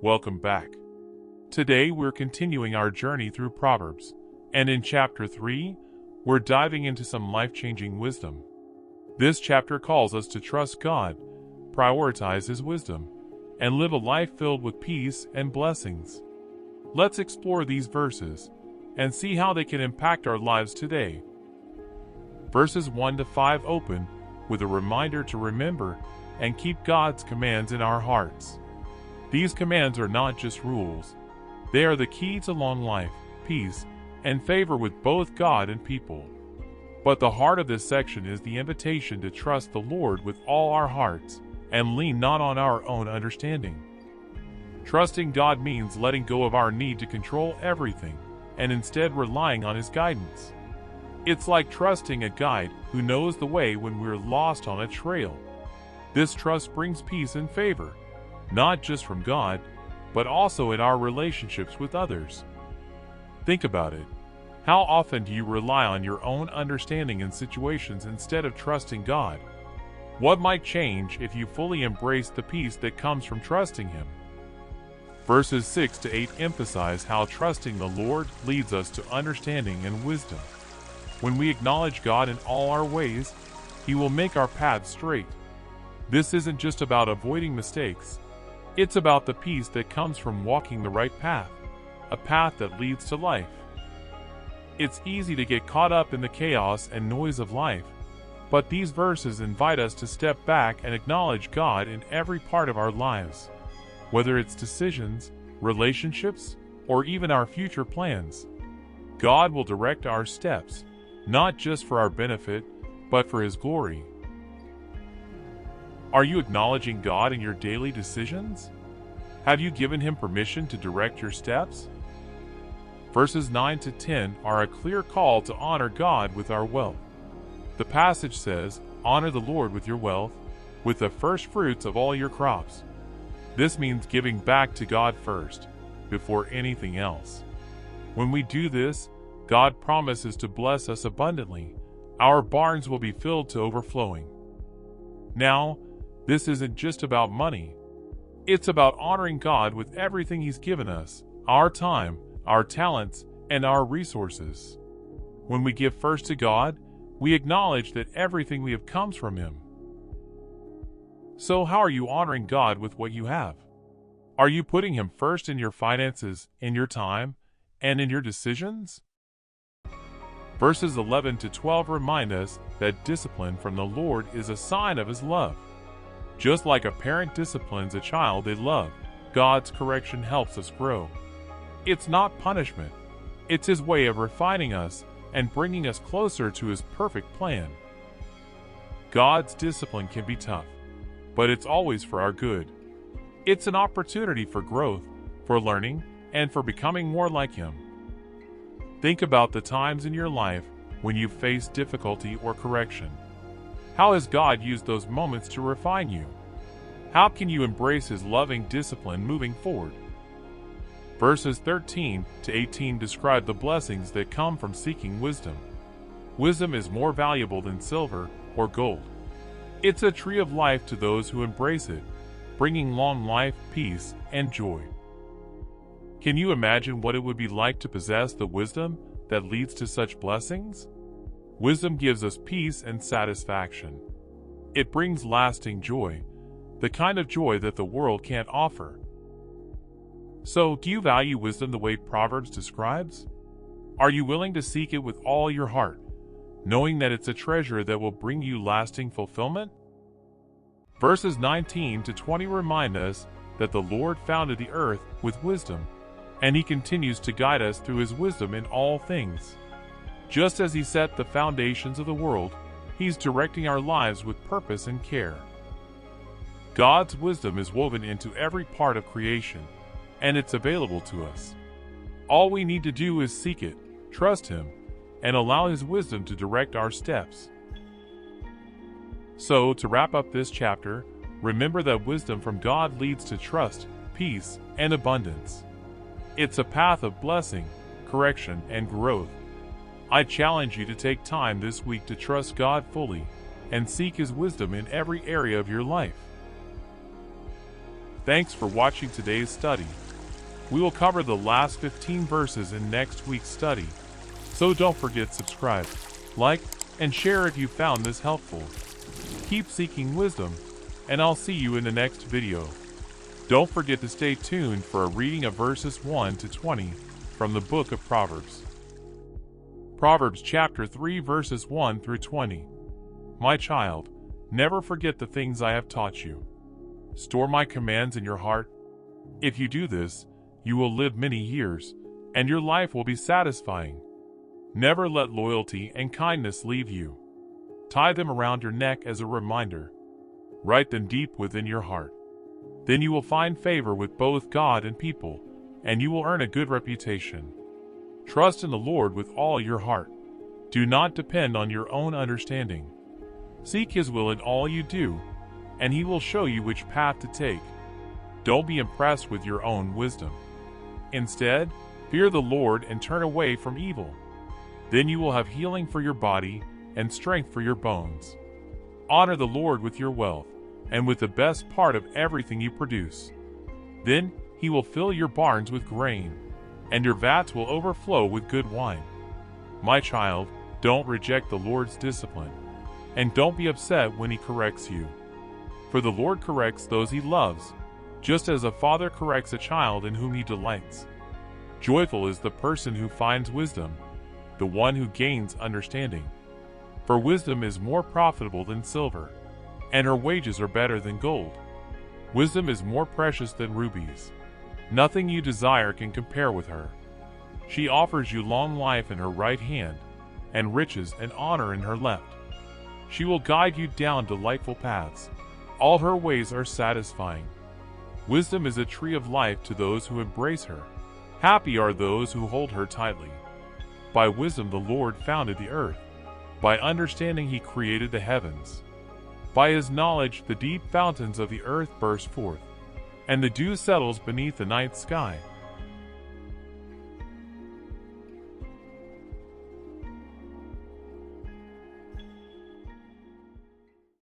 Welcome back. Today we're continuing our journey through Proverbs, and in Chapter 3, we're diving into some life-changing wisdom. This chapter calls us to trust God, prioritize His wisdom, and live a life filled with peace and blessings. Let's explore these verses and see how they can impact our lives today. Verses 1 to 5 open with a reminder to remember and keep God's commands in our hearts. These commands are not just rules. They are the key to long life, peace, and favor with both God and people. But the heart of this section is the invitation to trust the Lord with all our hearts and lean not on our own understanding. Trusting God means letting go of our need to control everything and instead relying on His guidance. It's like trusting a guide who knows the way when we're lost on a trail. This trust brings peace and favor, not just from God, but also in our relationships with others. Think about it. How often do you rely on your own understanding in situations instead of trusting God? What might change if you fully embrace the peace that comes from trusting Him? Verses 6 to 8 emphasize how trusting the Lord leads us to understanding and wisdom. When we acknowledge God in all our ways, He will make our paths straight. This isn't just about avoiding mistakes. It's about the peace that comes from walking the right path, a path that leads to life. It's easy to get caught up in the chaos and noise of life, but these verses invite us to step back and acknowledge God in every part of our lives, whether it's decisions, relationships, or even our future plans. God will direct our steps, not just for our benefit, but for His glory. Are you acknowledging God in your daily decisions? Have you given Him permission to direct your steps? Verses 9 to 10 are a clear call to honor God with our wealth. The passage says, "Honor the Lord with your wealth, with the first fruits of all your crops." This means giving back to God first, before anything else. When we do this, God promises to bless us abundantly. Our barns will be filled to overflowing. Now, this isn't just about money. It's about honoring God with everything He's given us, our time, our talents, and our resources. When we give first to God, we acknowledge that everything we have comes from Him. So how are you honoring God with what you have? Are you putting Him first in your finances, in your time, and in your decisions? Verses 11 to 12 remind us that discipline from the Lord is a sign of His love. Just like a parent disciplines a child they love, God's correction helps us grow. It's not punishment. It's His way of refining us and bringing us closer to His perfect plan. God's discipline can be tough, but it's always for our good. It's an opportunity for growth, for learning, and for becoming more like Him. Think about the times in your life when you've faced difficulty or correction. How has God used those moments to refine you? How can you embrace His loving discipline moving forward? Verses 13 to 18 describe the blessings that come from seeking wisdom. Wisdom is more valuable than silver or gold. It's a tree of life to those who embrace it, bringing long life, peace, and joy. Can you imagine what it would be like to possess the wisdom that leads to such blessings? Wisdom gives us peace and satisfaction. It brings lasting joy, the kind of joy that the world can't offer. So, do you value wisdom the way Proverbs describes? Are you willing to seek it with all your heart, knowing that it's a treasure that will bring you lasting fulfillment? Verses 19 to 20 remind us that the Lord founded the earth with wisdom, and He continues to guide us through His wisdom in all things. Just as He set the foundations of the world, He's directing our lives with purpose and care. God's wisdom is woven into every part of creation, and it's available to us. All we need to do is seek it, trust Him, and allow His wisdom to direct our steps. So, to wrap up this chapter, remember that wisdom from God leads to trust, peace, and abundance. It's a path of blessing, correction, and growth. I challenge you to take time this week to trust God fully and seek His wisdom in every area of your life. Thanks for watching today's study. We will cover the last 15 verses in next week's study, so don't forget to subscribe, like, and share if you found this helpful. Keep seeking wisdom, and I'll see you in the next video. Don't forget to stay tuned for a reading of verses 1 to 20 from the book of Proverbs. Proverbs Chapter 3 verses 1 through 20. My child, never forget the things I have taught you. Store my commands in your heart. If you do this, you will live many years, and your life will be satisfying. Never let loyalty and kindness leave you. Tie them around your neck as a reminder. Write them deep within your heart. Then you will find favor with both God and people, and you will earn a good reputation. Trust in the Lord with all your heart. Do not depend on your own understanding. Seek His will in all you do, and He will show you which path to take. Don't be impressed with your own wisdom. Instead, fear the Lord and turn away from evil. Then you will have healing for your body and strength for your bones. Honor the Lord with your wealth and with the best part of everything you produce. Then He will fill your barns with grain, and your vats will overflow with good wine. My child, don't reject the Lord's discipline, and don't be upset when He corrects you. For the Lord corrects those He loves, just as a father corrects a child in whom he delights. Joyful is the person who finds wisdom, the one who gains understanding. For wisdom is more profitable than silver, and her wages are better than gold. Wisdom is more precious than rubies. Nothing you desire can compare with her. She offers you long life in her right hand, and riches and honor in her left. She will guide you down delightful paths. All her ways are satisfying. Wisdom is a tree of life to those who embrace her. Happy are those who hold her tightly. By wisdom the Lord founded the earth. By understanding He created the heavens. By His knowledge the deep fountains of the earth burst forth, and the dew settles beneath the night sky.